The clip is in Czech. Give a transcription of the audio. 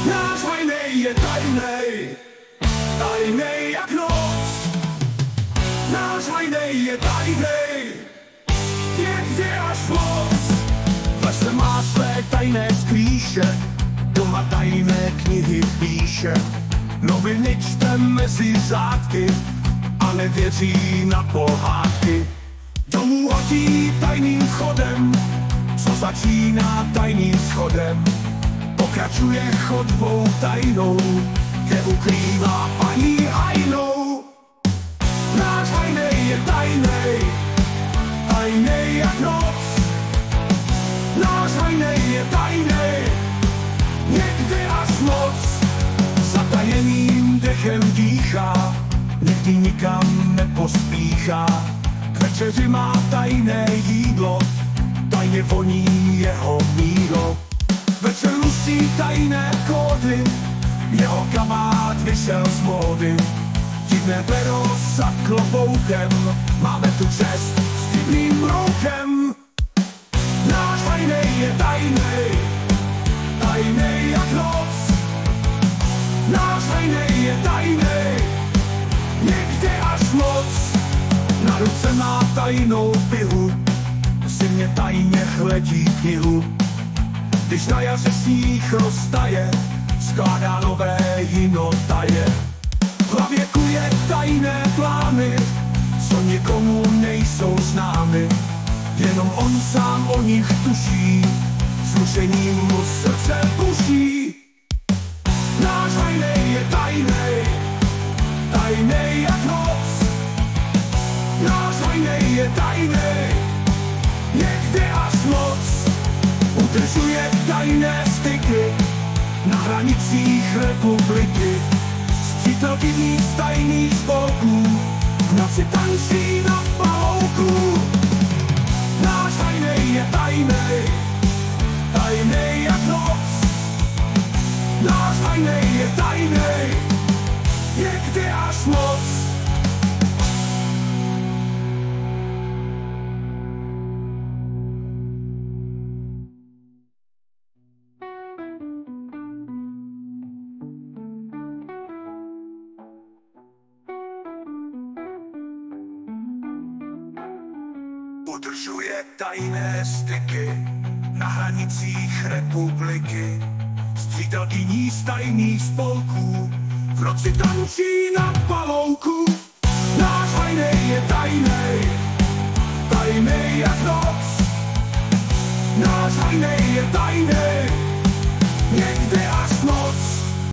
Náš hajnej je tajnej, tajnej jak noc. Náš hajnej je tajnej, niekde až moc. Vesel má své tajné sklíše, doma tajné knihy píše. Noviny čte mezi řádky a nevěří na pohádky. Domů hodí tajným chodem, co začíná tajným schodem. Pokračuje chodbou tajnou, kde ukrývá paní hajnou. Náš hajnej je tajnej, tajnej jak noc. Náš hajnej je tajnej, někde až moc. Zatajeným dechem dýchá, nikdy nikam nepospíchá. K večeři má tajné jídlo, tajně voní jeho mílo. Večer lusí tajné kódy, jeho kamarád vyšel z módy. Divné pero za kloboukem, máme tu čest s divným broukem. Náš hajnej je tajnej, tajnej jak noc. Náš hajnej je tajnej, někde až moc. Na ruce má tajnou pilu, v zimě tajně hledí knihu. Když na jaře sníh roztaje, skládá nové jinotaje. V hlavě kuje tajné plány, co nikomu nejsou známy. Jenom on sám o nich tuší, vzrušením mu srdce buší. Náš hajnej je tajnej, tajnej jak noc. Náš hajnej je tajnej, někde až moc. Udržuje tajné styky na hranicích republiky. Střítel divných tajných spolků, v noci tančí na palouku. Náš hajnej je tajnej, tajnej jak noc. Náš hajnej je tajnej, někde až moc. Udržuje tajné styky na hranicích republiky. Střídal dyní z tajných spolků, v noci tančí na palouku. Náš hajnej je tajnej, tajnej jak noc. Náš hajnej je tajnej, někde až